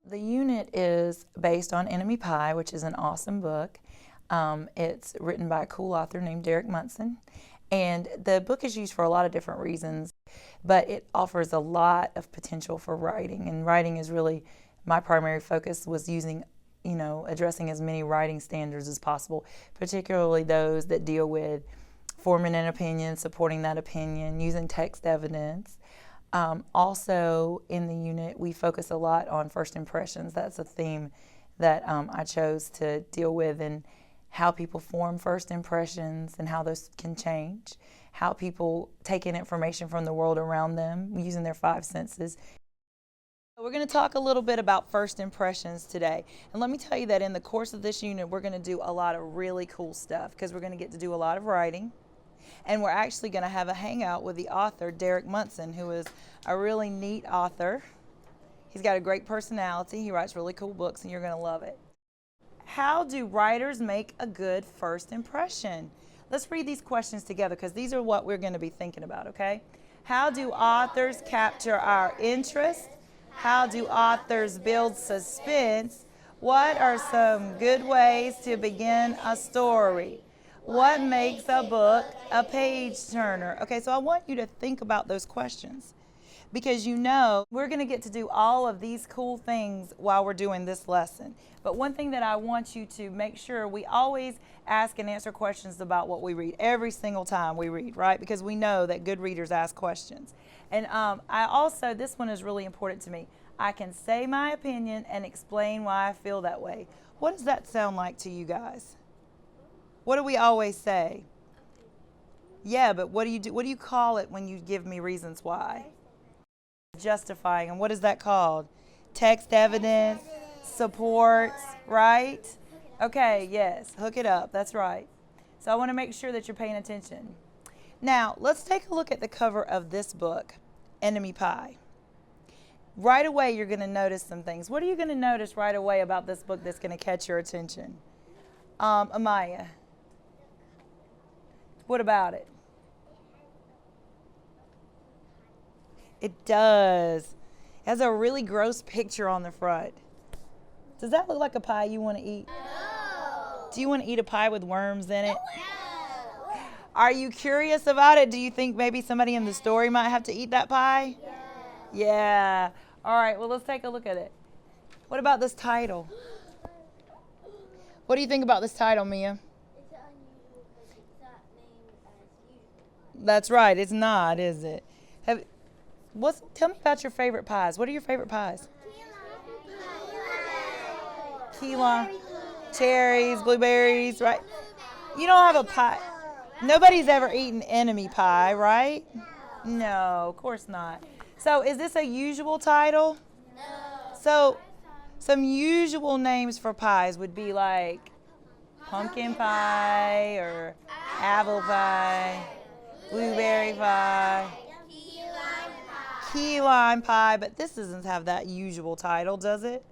The unit is based on Enemy Pie, which is an awesome book. It's written by a cool author named Derek Munson. And the book is used for a lot of different reasons, but it offers a lot of potential for writing. And writing is really my primary focus, was using, addressing as many writing standards as possible, particularly those that deal with forming an opinion, supporting that opinion, using text evidence. Also in the unit, we focus a lot on first impressions. That's a theme that I chose to deal with, and how people form first impressions and how those can change, how people take in information from the world around them using their five senses. We're going to talk a little bit about first impressions today. And let me tell you that in the course of this unit, we're going to do a lot of really cool stuff, because we're going to get to do a lot of writing. And we're actually going to have a hangout with the author, Derek Munson, who is a really neat author. He's got a great personality. He writes really cool books, and you're going to love it. How do writers make a good first impression? Let's read these questions together, because these are what we're going to be thinking about, okay? How do authors capture our interest? How do authors build suspense? What are some good ways to begin a story? What makes a book a page turner? Okay, so I want you to think about those questions, because we're going to get to do all of these cool things while we're doing this lesson. But one thing that I want you to make sure, we always ask and answer questions about what we read every single time we read, right? Because we know that good readers ask questions. And this one is really important to me. I can say my opinion and explain why I feel that way. What does that sound like to you guys? What do we always say? Yeah, but what do you do? What do you call it when you give me reasons why? Justifying. And what is that called? Text evidence, supports, right? Okay, yes, hook it up. That's right. So I want to make sure that you're paying attention. Now, let's take a look at the cover of this book, Enemy Pie. Right away, you're going to notice some things. What are you going to notice right away about this book that's going to catch your attention? Amaya, what about it? It does. It has a really gross picture on the front. Does that look like a pie you want to eat? No. Do you want to eat a pie with worms in it? No. Are you curious about it? Do you think maybe somebody in the story might have to eat that pie? Yeah. Yeah. All right, well, let's take a look at it. What about this title? What do you think about this title, Mia? It's unusual because it's not named as usual. That's right. It's not, is it? Tell me about your favorite pies. What are your favorite pies? Key lime, cherries, blueberries, right? You don't have a pie. Nobody's ever eaten enemy pie, right? No, of course not. So is this a usual title? No. So some usual names for pies would be like pumpkin pie or apple pie, blueberry pie, key lime pie, but this doesn't have that usual title, does it?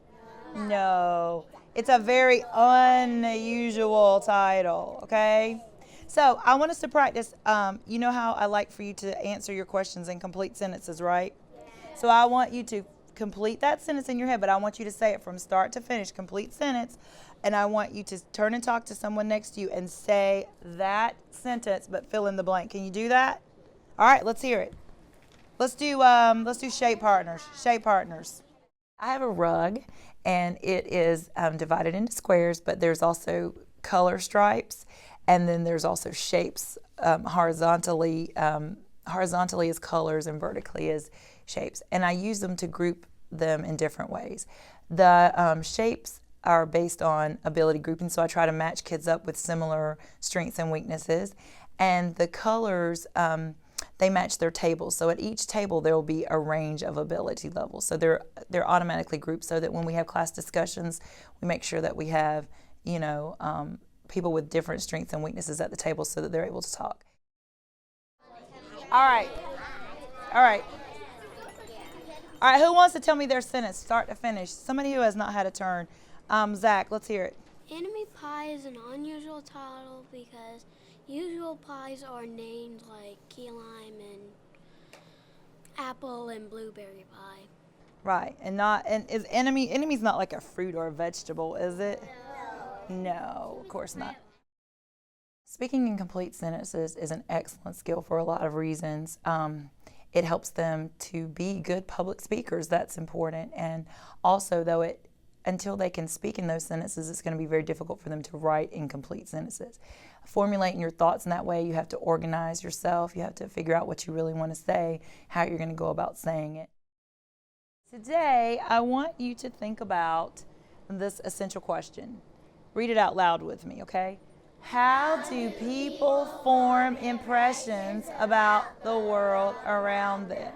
No. It's a very unusual title, okay? So I want us to practice. You know how I like for you to answer your questions in complete sentences, right? So I want you to complete that sentence in your head, but I want you to say it from start to finish, complete sentence, and I want you to turn and talk to someone next to you and say that sentence, but fill in the blank. Can you do that? All right, let's hear it. Let's do shape partners. Shape partners. I have a rug, and it is divided into squares, but there's also color stripes, and then there's also shapes horizontally. Horizontally is colors, and vertically is shapes. And I use them to group them in different ways. The shapes are based on ability grouping, so I try to match kids up with similar strengths and weaknesses. And the colors, they match their tables. So at each table there will be a range of ability levels. So they're automatically grouped so that when we have class discussions, we make sure that we have, people with different strengths and weaknesses at the table so that they're able to talk. All right. Who wants to tell me their sentence, start to finish? Somebody who has not had a turn. Zach, let's hear it. Enemy pie is an unusual title because usual pies are named like key lime and apple and blueberry pie. Right. And is enemy's not like a fruit or a vegetable, is it? No, of course not. Speaking in complete sentences is an excellent skill for a lot of reasons. It helps them to be good public speakers. That's important. And also, though, until they can speak in those sentences, it's going to be very difficult for them to write in complete sentences. Formulating your thoughts in that way, you have to organize yourself. You have to figure out what you really want to say, how you're going to go about saying it. Today, I want you to think about this essential question. Read it out loud with me, okay? How do people form impressions about the world around them?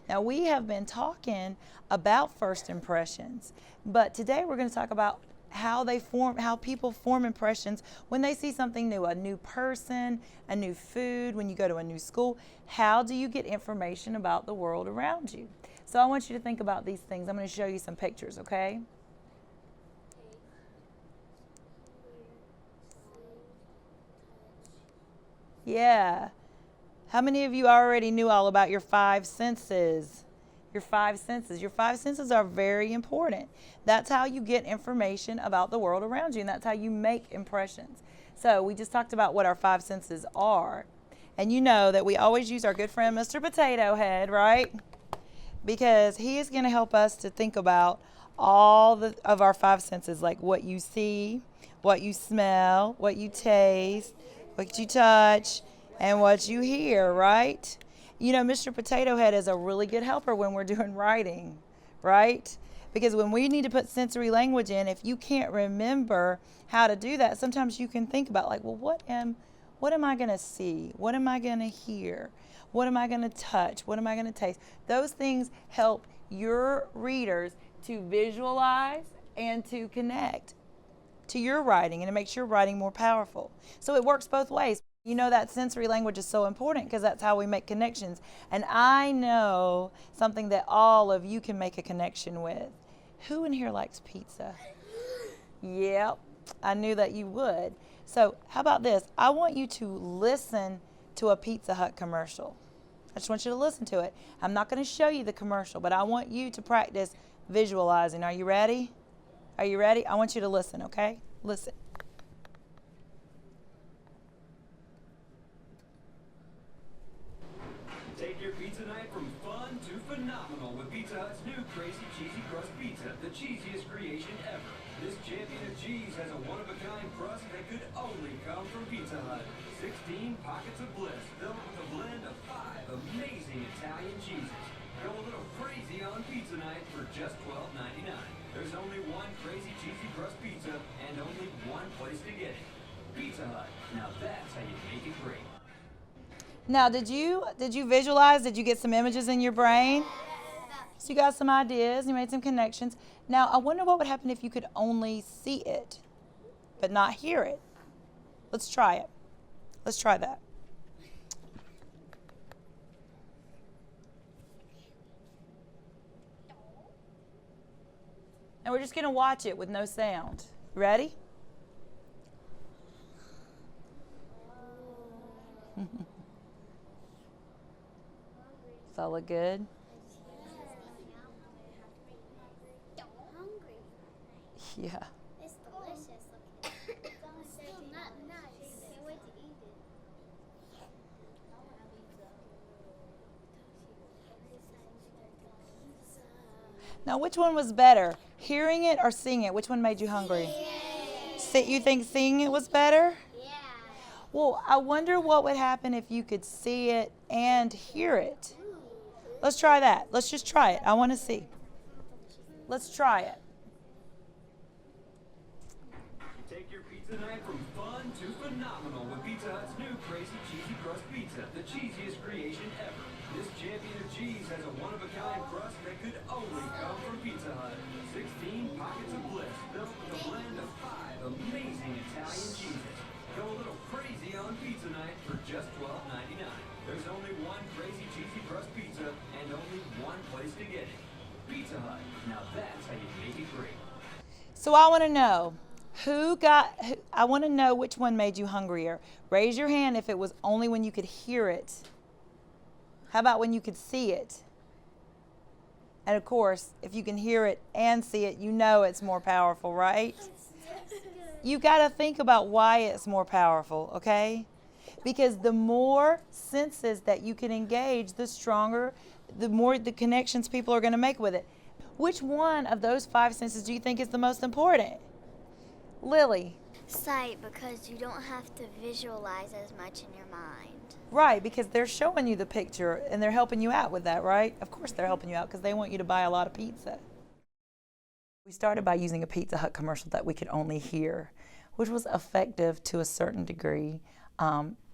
Now, we have been talking about first impressions, but today we're going to talk about how people form impressions when they see something new, a new person, a new food, when you go to a new school. How do you get information about the world around you? So I want you to think about these things. I'm going to show you some pictures, okay? Yeah. How many of you already knew all about your five senses? Your five senses. Your five senses are very important. That's how you get information about the world around you, and that's how you make impressions. So we just talked about what our five senses are. And you know that we always use our good friend Mr. Potato Head, right? Because he is going to help us to think about all of our five senses, like what you see, what you smell, what you taste, what you touch, and what you hear, right? You know, Mr. Potato Head is a really good helper when we're doing writing, right? Because when we need to put sensory language in, if you can't remember how to do that, sometimes you can think about like, well, what am I going to see? What am I going to hear? What am I going to touch? What am I going to taste? Those things help your readers to visualize and to connect to your writing, and it makes your writing more powerful. So it works both ways. You know that sensory language is so important because that's how we make connections. And I know something that all of you can make a connection with. Who in here likes pizza? Yep, I knew that you would. So how about this? I want you to listen to a Pizza Hut commercial. I just want you to listen to it. I'm not going to show you the commercial, but I want you to practice visualizing. Are you ready? Are you ready? I want you to listen, okay? Listen. Take your pizza night from fun to phenomenal with Pizza Hut's new Crazy Cheesy Crust Pizza, the cheesiest creation ever. This champion of cheese has a one-of-a-kind crust that could only come from Pizza Hut. 16 pockets of bliss filled with a blend of 5 amazing Italian cheeses. Go a little crazy on pizza night for just $12.99. There's only one Crazy Cheesy Crust Pizza and only one place to get it. Pizza Hut. Now that's how you make it great. Now, did you visualize? Did you get some images in your brain? So you got some ideas, you made some connections. Now, I wonder what would happen if you could only see it, but not hear it. Let's try it. Let's try that. And we're just going to watch it with no sound. Ready? Does that look good? Hungry. Yeah. It's delicious. It's still not nice. Can't wait to eat it. Now, which one was better? Hearing it or seeing it? Which one made you hungry? You think seeing it was better? Yeah. Well, I wonder what would happen if you could see it and hear it. Let's try that. Let's just try it. I want to see. Let's try it. Take your pizza night from fun to phenomenal with Pizza Hut's new Crazy Cheesy Crust Pizza, the cheesiest creation ever. This champion of cheese has a one-of-a-kind crust that could only come from Pizza Hut. 16 pockets of bliss filled with a blend of 5 amazing Italian cheeses. Go a little crazy on pizza night for just $12.99. There's only one Crazy Cheesy Crust Pizza and only one place to get it. Pizza Hut. Now that's how you make it great. So I want to know I want to know which one made you hungrier. Raise your hand if it was only when you could hear it. How about when you could see it? And of course, if you can hear it and see it, you know it's more powerful, right? You got to think about why it's more powerful, okay? Because the more senses that you can engage, the stronger, the more the connections people are going to make with it. Which one of those 5 senses do you think is the most important? Lily? Sight, because you don't have to visualize as much in your mind. Right, because they're showing you the picture and they're helping you out with that, right? Of course they're helping you out because they want you to buy a lot of pizza. We started by using a Pizza Hut commercial that we could only hear, which was effective to a certain degree.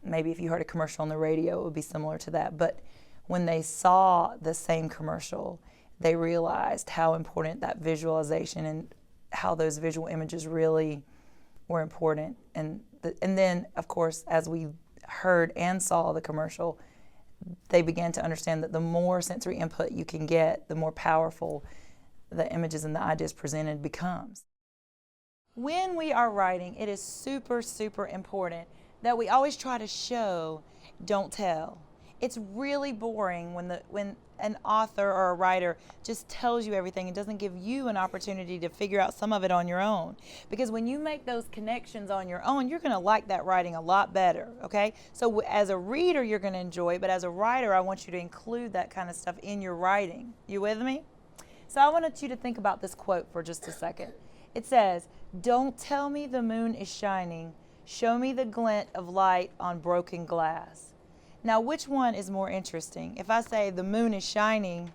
Maybe if you heard a commercial on the radio, it would be similar to that. But when they saw the same commercial, they realized how important that visualization and how those visual images really were important. And then, of course, as we heard and saw the commercial, they began to understand that the more sensory input you can get, the more powerful the images and the ideas presented becomes. When we are writing, it is super, super important that we always try to show, don't tell. It's really boring when an author or a writer just tells you everything and doesn't give you an opportunity to figure out some of it on your own. Because when you make those connections on your own, you're going to like that writing a lot better, okay? So as a reader, you're going to enjoy it, but as a writer, I want you to include that kind of stuff in your writing. You with me? So I wanted you to think about this quote for just a second. It says, "Don't tell me the moon is shining. Show me the glint of light on broken glass." Now, which one is more interesting? If I say the moon is shining,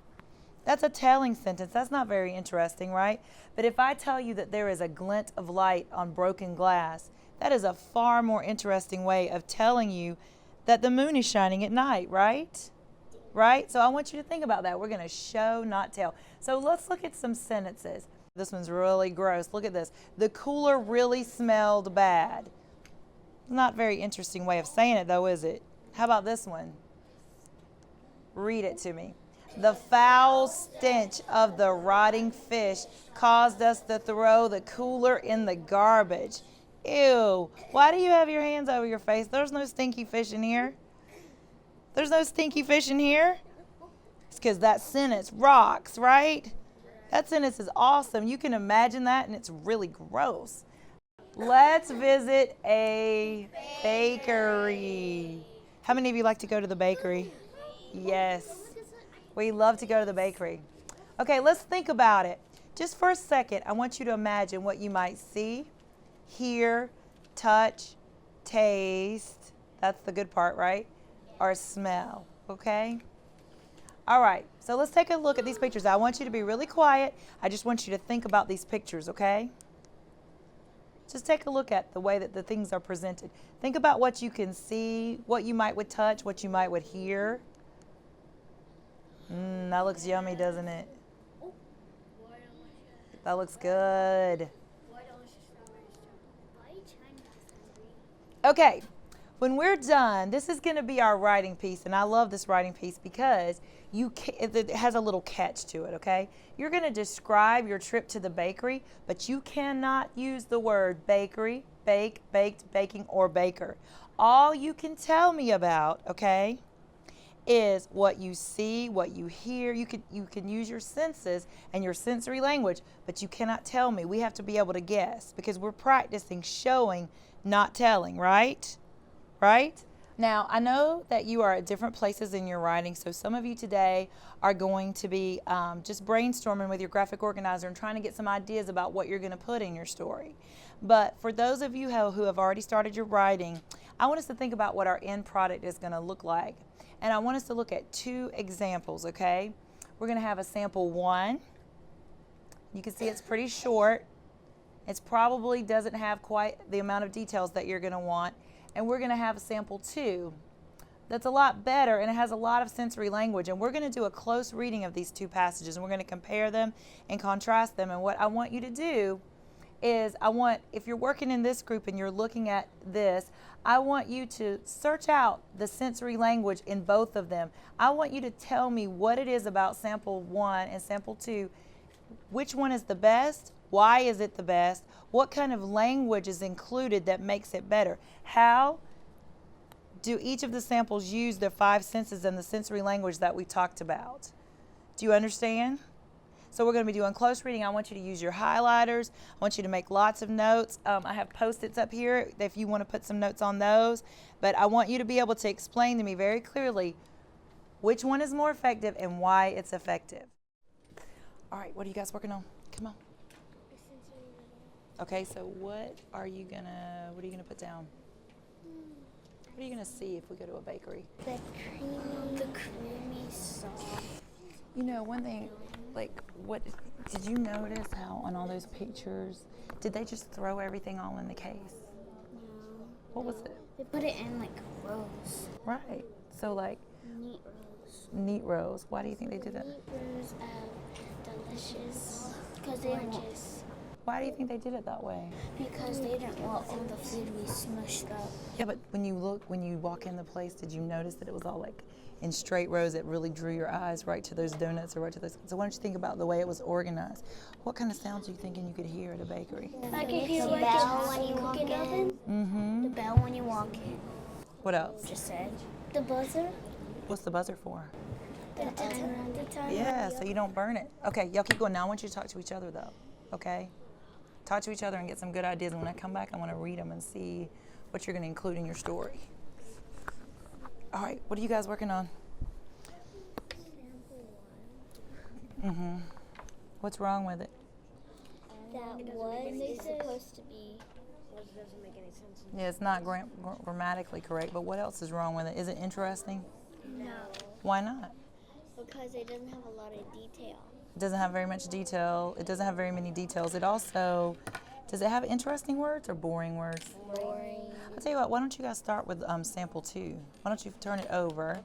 that's a telling sentence. That's not very interesting, right? But if I tell you that there is a glint of light on broken glass, that is a far more interesting way of telling you that the moon is shining at night, right? Right? So I want you to think about that. We're going to show, not tell. So let's look at some sentences. This one's really gross. Look at this. The cooler really smelled bad. Not a very interesting way of saying it, though, is it? How about this one? Read it to me. The foul stench of the rotting fish caused us to throw the cooler in the garbage. Ew. Why do you have your hands over your face? There's no stinky fish in here. There's no stinky fish in here. It's because that sentence rocks, right? That sentence is awesome. You can imagine that, and it's really gross. Let's visit a bakery. How many of you like to go to the bakery? Yes. We love to go to the bakery. Okay, let's think about it. Just for a second, I want you to imagine what you might see, hear, touch, taste. That's the good part, right? Or smell, okay? All right, so let's take a look at these pictures. I want you to be really quiet. I just want you to think about these pictures, okay? Just take a look at the way that the things are presented. Think about what you can see, what you might would touch, what you might would hear. That looks yummy, doesn't it? That looks good. Okay, when we're done, this is going to be our writing piece, and I love this writing piece because it has a little catch to it, okay? You're going to describe your trip to the bakery, but you cannot use the word bakery, bake, baked, baking, or baker. All you can tell me about, okay, is what you see, what you hear. You can use your senses and your sensory language, but you cannot tell me. We have to be able to guess because we're practicing showing, not telling, right? Right? Now, I know that you are at different places in your writing, so some of you today are going to be just brainstorming with your graphic organizer and trying to get some ideas about what you're going to put in your story. But for those of you who have already started your writing, I want us to think about what our end product is going to look like. And I want us to look at 2 examples, okay? We're going to have a sample 1. You can see it's pretty short. It probably doesn't have quite the amount of details that you're going to want. And we're going to have a sample 2 that's a lot better, and it has a lot of sensory language. And we're going to do a close reading of these 2 passages, and we're going to compare them and contrast them. And what I want you to do is if you're working in this group and you're looking at this, I want you to search out the sensory language in both of them. I want you to tell me what it is about sample 1 and sample 2. Which one is the best? Why is it the best? What kind of language is included that makes it better? How do each of the samples use their 5 senses and the sensory language that we talked about? Do you understand? So we're going to be doing close reading. I want you to use your highlighters. I want you to make lots of notes. I have Post-its up here if you want to put some notes on those. But I want you to be able to explain to me very clearly which one is more effective and why it's effective. All right, what are you guys working on? Come on. Okay, so what are you gonna put down? What are you gonna see if we go to a bakery? The creamy sauce. You know, one thing, like, what did you notice how on all those pictures, did they just throw everything all in the case? No. What was it? They put it in like rows. Right. So like Neat rows. neat rows. Why do you think they did that? Neat rows of delicious. Because they gorgeous. Why do you think they did it that way? Because they didn't want all the food to be smushed up. Yeah, but when you walk in the place, did you notice that it was all like in straight rows that really drew your eyes right to those donuts or right to those? So why don't you think about the way it was organized? What kind of sounds are you thinking you could hear at a bakery? I could hear the bell when you walk in. Mm-hmm. The bell when you walk in. What else? Just said. The buzzer. What's the buzzer for? The time. Yeah, so you don't burn it. Okay, y'all keep going. Now I want you to talk to each other though, okay? Talk to each other and get some good ideas. And when I come back, I want to read them and see what you're going to include in your story. All right, what are you guys working on? Mm-hmm. What's wrong with it? That was supposed to be. Doesn't make any sense. Yeah, it's not grammatically correct, but what else is wrong with it? Is it interesting? No. Why not? Because it doesn't have a lot of detail. It doesn't have very much detail. It doesn't have very many details. It also, does it have interesting words or boring words? Boring. I'll tell you what, why don't you guys start with sample 2? Why don't you turn it over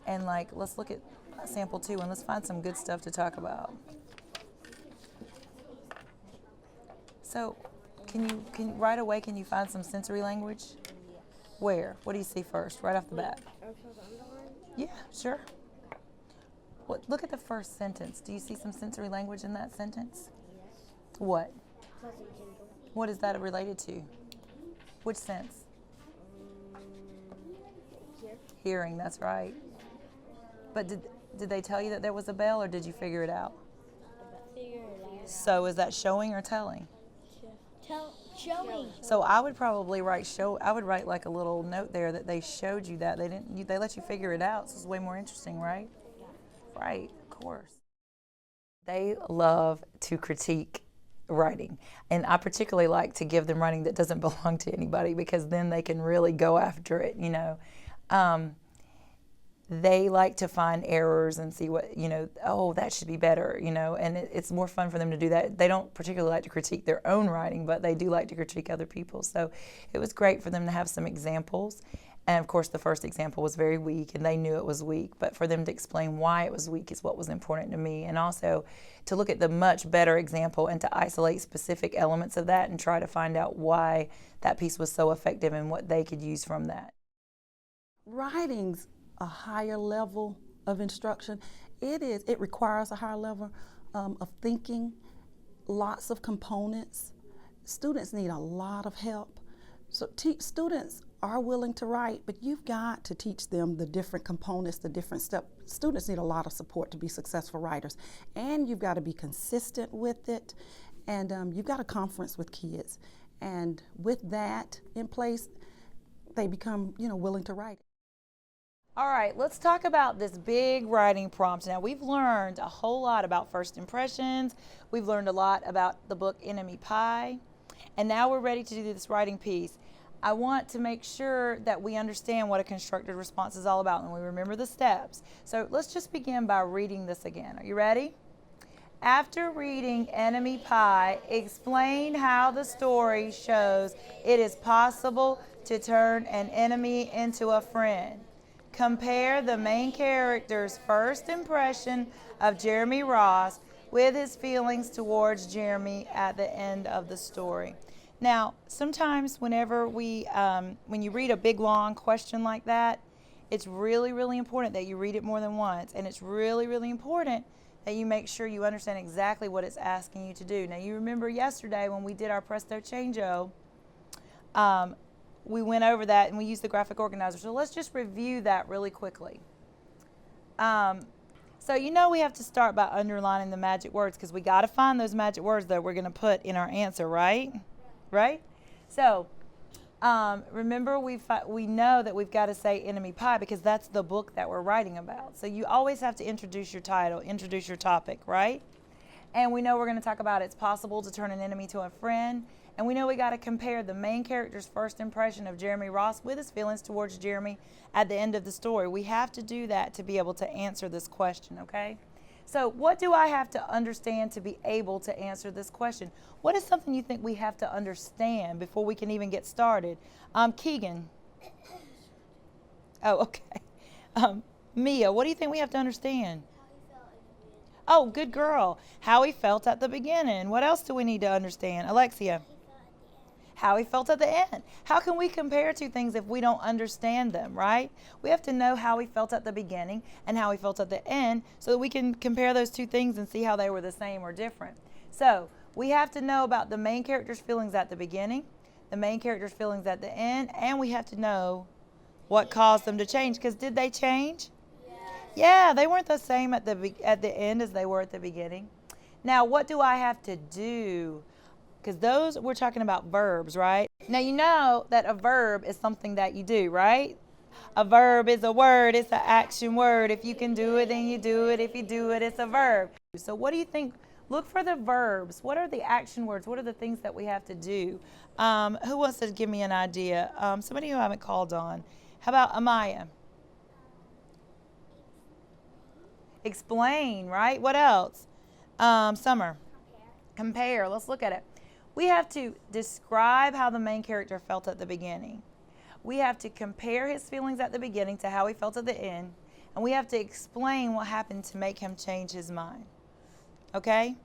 and let's look at sample 2 and let's find some good stuff to talk about. So, right away, can you find some sensory language? Where? What do you see first, right off the bat? Yeah, sure. Look at the first sentence. Do you see some sensory language in that sentence? Yes. What? Pleasant jingle. What is that related to? Which sense? Here. Hearing, that's right. But did they tell you that there was a bell, or did you figure it out? Figure it out. So is that showing or telling? Showing. So I would probably write I would write like a little note there that they showed you that. They let you figure it out, so it's way more interesting, right? Right, of course. They love to critique writing, and I particularly like to give them writing that doesn't belong to anybody, because then they can really go after it, you know. They like to find errors and see what, you know, oh, that should be better, you know, and it's more fun for them to do that. They don't particularly like to critique their own writing, but they do like to critique other people's. So it was great for them to have some examples. And of course, the first example was very weak, and they knew it was weak, but for them to explain why it was weak is what was important to me. And also to look at the much better example and to isolate specific elements of that and try to find out why that piece was so effective and what they could use from that. Writing's a higher level of instruction. It requires a higher level of thinking, lots of components. Students need a lot of help. So students are willing to write, but you've got to teach them the different components, the different steps. Students need a lot of support to be successful writers, and you've got to be consistent with it, and you've got a conference with kids, and with that in place, they become, you know, willing to write. All right, let's talk about this big writing prompt. Now, we've learned a whole lot about first impressions. We've learned a lot about the book Enemy Pie. And now we're ready to do this writing piece. I want to make sure that we understand what a constructed response is all about and we remember the steps. So let's just begin by reading this again. Are you ready? After reading Enemy Pie, explain how the story shows it is possible to turn an enemy into a friend. Compare the main character's first impression of Jeremy Ross with his feelings towards Jeremy at the end of the story. Now, sometimes whenever when you read a big long question like that, it's really, really important that you read it more than once, and it's really, really important that you make sure you understand exactly what it's asking you to do. Now, you remember yesterday when we did our Presto Changeo, we went over that and we used the graphic organizer. So let's just review that really quickly. So you know we have to start by underlining the magic words because we got to find those magic words that we're going to put in our answer, right? Right? So remember we know that we've got to say enemy pie because that's the book that we're writing about. So you always have to introduce your title, introduce your topic, right? And we know we're going to talk about it's possible to turn an enemy to a friend. And we know we got to compare the main character's first impression of Jeremy Ross with his feelings towards Jeremy at the end of the story. We have to do that to be able to answer this question, okay? So what do I have to understand to be able to answer this question? What is something you think we have to understand before we can even get started? Keegan. Oh, okay. Mia, what do you think we have to understand? Oh, good girl. How he felt at the beginning. What else do we need to understand? Alexia. How he felt at the end. How can we compare two things if we don't understand them, right? We have to know how he felt at the beginning and how he felt at the end so that we can compare those two things and see how they were the same or different. So we have to know about the main character's feelings at the beginning, the main character's feelings at the end, and we have to know what caused them to change. Because did they change? Yeah, they weren't the same at the end as they were at the beginning. Now, what do I have to do? Because those, we're talking about verbs, right? Now, you know that a verb is something that you do, right? A verb is a word. It's an action word. If you can do it, then you do it. If you do it, it's a verb. So what do you think? Look for the verbs. What are the action words? What are the things that we have to do? Who wants to give me an idea? Somebody who I haven't called on. How about Amaya? Explain, right? What else? Summer. Compare. Let's look at it. We have to describe how the main character felt at the beginning. We have to compare his feelings at the beginning to how he felt at the end. And we have to explain what happened to make him change his mind. Okay?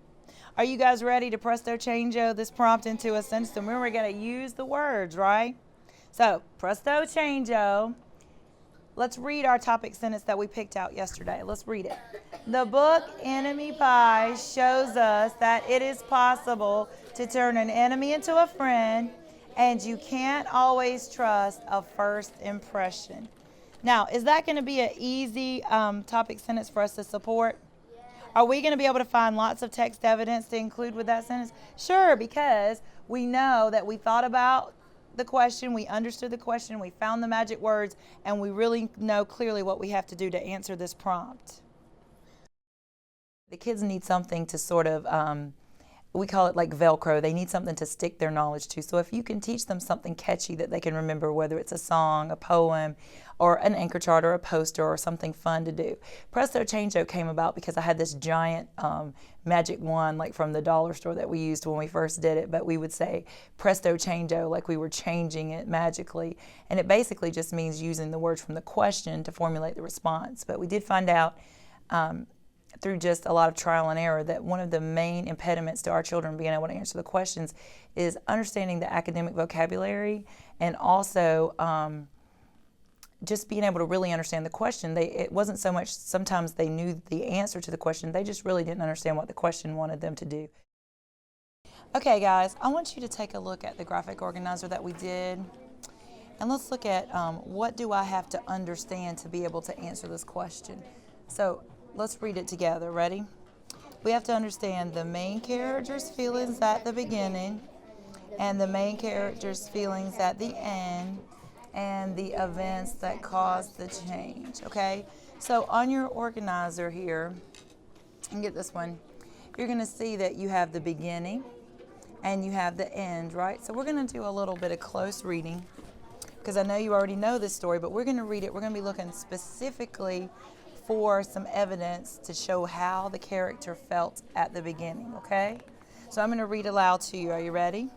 Are you guys ready to presto changeo this prompt into a sentence? And we're going to use the words, right? So, presto changeo. Let's read our topic sentence that we picked out yesterday. Let's read it. The book Enemy Pie shows us that it is possible to turn an enemy into a friend, and you can't always trust a first impression. Now, is that going to be an easy topic sentence for us to support? Are we going to be able to find lots of text evidence to include with that sentence? Sure, because we know that we thought about the question, we understood the question, we found the magic words, and we really know clearly what we have to do to answer this prompt. The kids need something to sort of, we call it like Velcro. They need something to stick their knowledge to. So if you can teach them something catchy that they can remember, whether it's a song, a poem, or an anchor chart, or a poster, or something fun to do. Presto Changeo came about because I had this giant magic wand, like from the dollar store that we used when we first did it, but we would say Presto Changeo like we were changing it magically. And it basically just means using the words from the question to formulate the response. But we did find out through just a lot of trial and error that one of the main impediments to our children being able to answer the questions is understanding the academic vocabulary and also just being able to really understand the question. It wasn't so much sometimes they knew the answer to the question, they just really didn't understand what the question wanted them to do. Okay guys, I want you to take a look at the graphic organizer that we did, and let's look at what do I have to understand to be able to answer this question. So let's read it together. Ready? We have to understand the main character's feelings at the beginning and the main character's feelings at the end and the events that caused the change. Okay? So on your organizer here, and get this one, you're going to see that you have the beginning and you have the end, right? So we're going to do a little bit of close reading because I know you already know this story, but we're going to read it. We're going to be looking specifically for some evidence to show how the character felt at the beginning, okay? So I'm going to read aloud to you. Are you ready?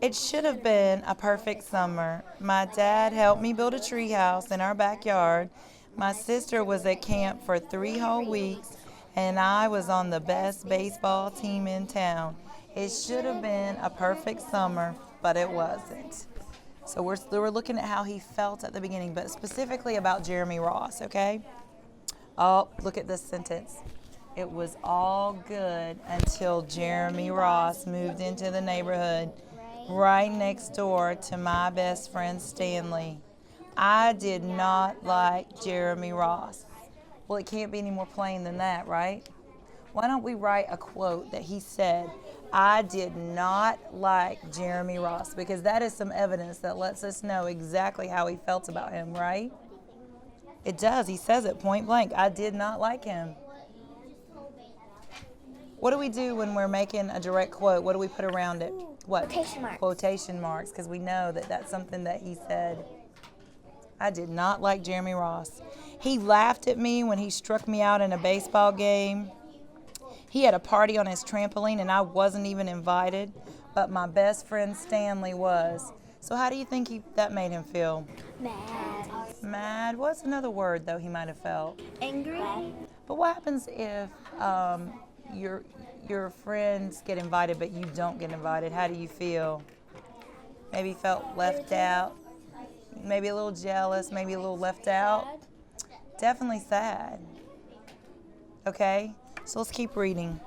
It should have been a perfect summer. My dad helped me build a treehouse in our backyard. My sister was at camp for 3 whole weeks, and I was on the best baseball team in town. It should have been a perfect summer, but it wasn't. So we're looking at how he felt at the beginning, but specifically about Jeremy Ross, okay? Oh, look at this sentence. It was all good until Jeremy Ross moved into the neighborhood right next door to my best friend Stanley. I did not like Jeremy Ross. Well, it can't be any more plain than that, right? Why don't we write a quote that he said, I did not like Jeremy Ross, because that is some evidence that lets us know exactly how he felt about him, right? It does. He says it point blank. I did not like him. What do we do when we're making a direct quote? What do we put around it? What? Quotation marks. Quotation marks, because we know that that's something that he said. I did not like Jeremy Ross. He laughed at me when he struck me out in a baseball game. He had a party on his trampoline and I wasn't even invited, but my best friend Stanley was. So how do you think that made him feel? Mad. Mad? What's another word, though, he might have felt? Angry. But what happens if your friends get invited but you don't get invited? How do you feel? Maybe felt left out, maybe a little jealous, maybe a little left out. Definitely sad. Okay, so let's keep reading.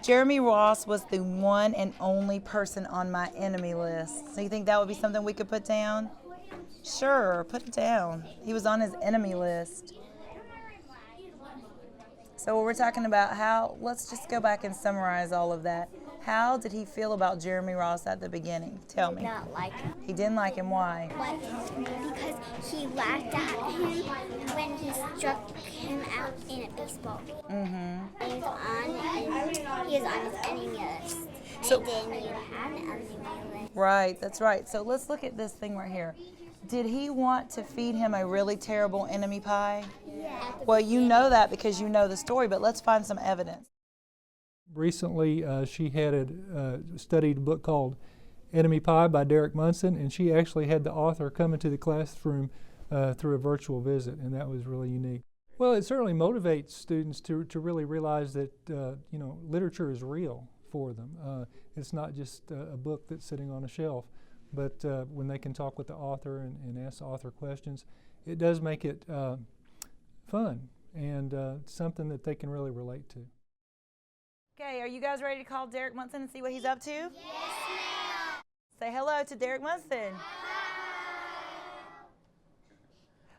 Jeremy Ross was the one and only person on my enemy list. So you think that would be something we could put down? Sure, put it down. He was on his enemy list. So we're talking about let's just go back and summarize all of that. How did he feel about Jeremy Ross at the beginning? Tell me. Not like him. He didn't like him. Why? Because he laughed at him when he struck him out in a baseball game. Mm-hmm. He was on his enemy list. So- And didn't even have an enemy list. Right, that's right. So let's look at this thing right here. Did he want to feed him a really terrible enemy pie? Yeah. Well, you know that because you know the story, but let's find some evidence. Recently, she had studied a book called Enemy Pie by Derek Munson, and she actually had the author come into the classroom through a virtual visit, and that was really unique. Well, it certainly motivates students to really realize that literature is real for them. It's not just a book that's sitting on a shelf, but when they can talk with the author and ask the author questions, it does make it fun and something that they can really relate to. Okay, are you guys ready to call Derek Munson and see what he's up to? Yes, ma'am. Say hello to Derek Munson.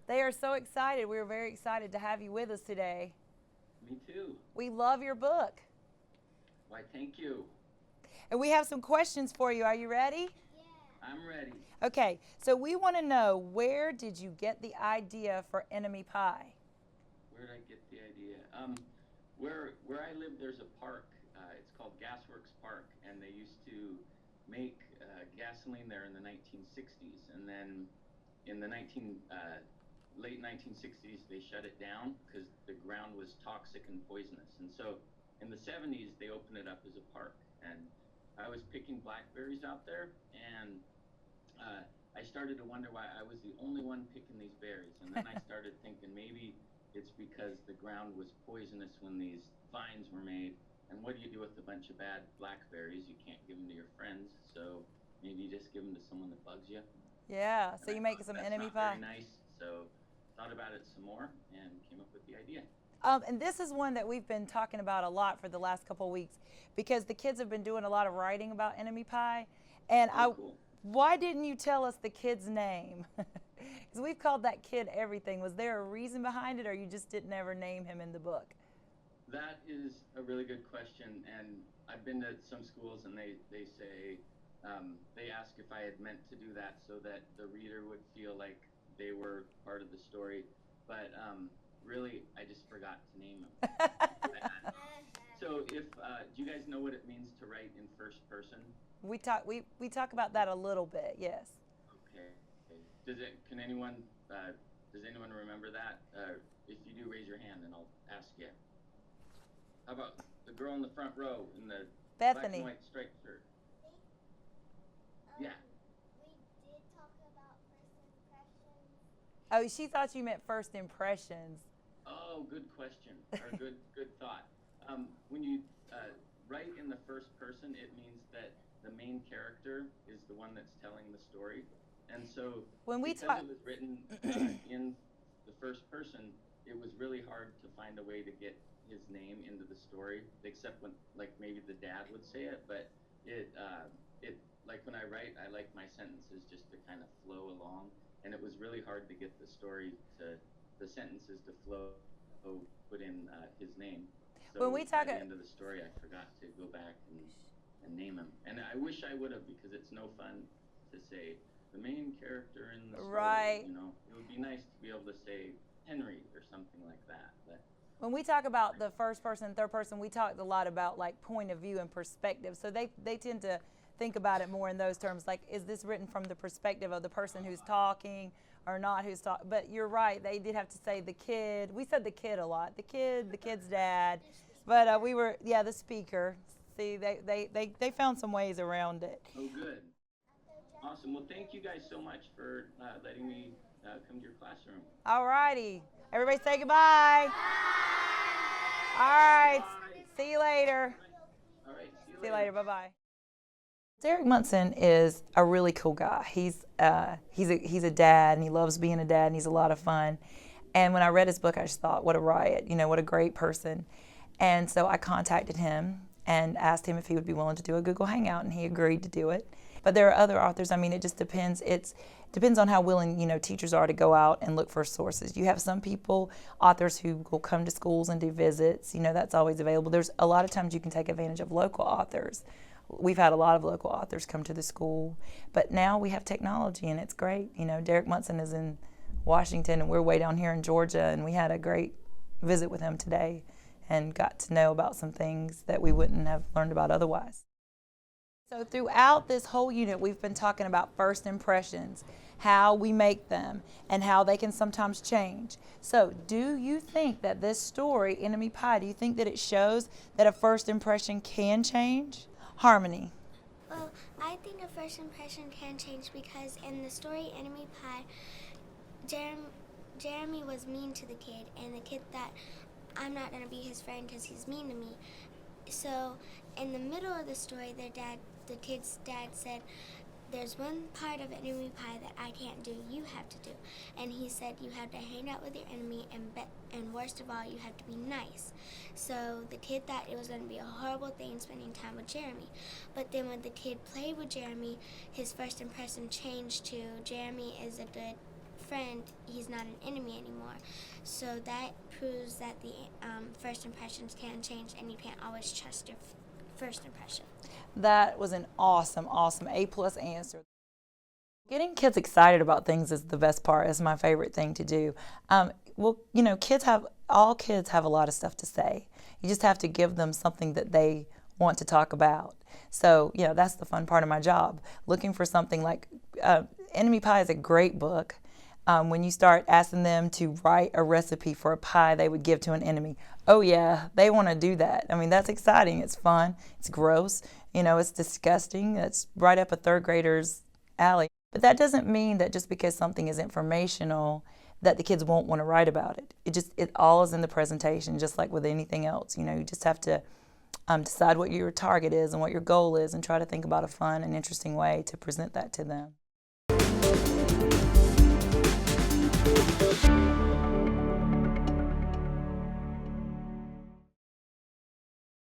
They are so excited. We're very excited to have you with us today. Me too. We love your book. Why, thank you. And we have some questions for you. Are you ready? I'm ready. Okay, so we want to know, where did you get the idea for Enemy Pie? Where did I get the idea? Where I live, there's a park. It's called Gasworks Park, and they used to make gasoline there in the 1960s. And then in the late 1960s, they shut it down because the ground was toxic and poisonous. And so in the 70s, they opened it up as a park. And I was picking blackberries out there, and I started to wonder why I was the only one picking these berries. And then I started thinking maybe it's because the ground was poisonous when these vines were made. And what do you do with a bunch of bad blackberries? You can't give them to your friends, so maybe you just give them to someone that bugs you. Yeah, so And you I make thought some that's enemy not pie. very nice, so thought about it some more and came up with the idea. And this is one that we've been talking about a lot for the last couple of weeks, because the kids have been doing a lot of writing about enemy pie. And Cool. why didn't you tell us the kid's name? Because we've called that kid everything. Was there a reason behind it, or you just didn't ever name him in the book? That is a really good question, and I've been to some schools and they say, they ask if I had meant to do that so that the reader would feel like they were part of the story, but really I just forgot to name him. So do you guys know what it means to write in first person? We talk about that a little bit, yes. Okay. Can anyone, does anyone remember that? If you do, raise your hand and I'll ask you. How about the girl in the front row in the black Bethany. and white striped shirt? Yeah. We did talk about first impressions. Oh, she thought you meant first impressions. Oh, good question, or good thought. When you write in the first person, it means that the main character is the one that's telling the story. And so because it was written in the first person, it was really hard to find a way to get his name into the story, except when, like, maybe the dad would say it, but it like when I write, I like my sentences just to kind of flow along, and it was really hard to get the story to the sentences to flow, put in his name. So When we talk at the end of the story, I forgot to go back and name him. And I wish I would have, because it's no fun to say the main character in the story. Right. You know, it would be nice to be able to say Henry or something like that. But when we talk about the first person, third person, we talked a lot about like point of view and perspective. So they tend to think about it more in those terms. Like, is this written from the perspective of the person who's talking or not who's talking? But you're right. They did have to say the kid. We said the kid a lot. The kid's dad. But we were, the speaker. See, they found some ways around it. oh, good. Awesome. Well, thank you guys so much for letting me come to your classroom. All righty. Everybody say goodbye. Bye. All right. Bye. See you later. All right. See you later. Bye-bye. Derek Munson is a really cool guy. He's a dad, and he loves being a dad, and he's a lot of fun. And when I read his book, I just thought, what a riot. You know, what a great person. And so I contacted him and asked him if he would be willing to do a Google Hangout, and he agreed to do it. But there are other authors. I mean, it just depends. It depends on how willing, teachers are to go out and look for sources. You have some people, authors who will come to schools and do visits. That's always available. There's a lot of times you can take advantage of local authors. We've had a lot of local authors come to the school. But now we have technology, and it's great. Derek Munson is in Washington, and we're way down here in Georgia, and we had a great visit with him today and got to know about some things that we wouldn't have learned about otherwise. So throughout this whole unit, we've been talking about first impressions, how we make them, and how they can sometimes change. So do you think that this story, Enemy Pie, do you think that it shows that a first impression can change? Harmony. Well, I think a first impression can change because in the story Enemy Pie, Jeremy was mean to the kid, and the kid thought, I'm not going to be his friend because he's mean to me. So in the middle of the story, the kid's dad said, there's one part of Enemy Pie that I can't do, you have to do. And he said you have to hang out with your enemy, and worst of all, you have to be nice. So the kid thought it was going to be a horrible thing spending time with Jeremy. But then when the kid played with Jeremy, his first impression changed to Jeremy is a good friend, he's not an enemy anymore. So that proves that the first impressions can change, and you can't always trust your first impression. That was an awesome A+ answer. Getting kids excited about things is the best part. It's my favorite thing to do. All kids have a lot of stuff to say. You just have to give them something that they want to talk about. So, that's the fun part of my job. Looking for something like Enemy Pie is a great book. When you start asking them to write a recipe for a pie they would give to an enemy, oh yeah, they want to do that. I mean, that's exciting. It's fun. It's gross. It's disgusting. It's right up a third grader's alley. But that doesn't mean that just because something is informational that the kids won't want to write about it. It all is in the presentation, just like with anything else. You just have to decide what your target is and what your goal is, and try to think about a fun and interesting way to present that to them.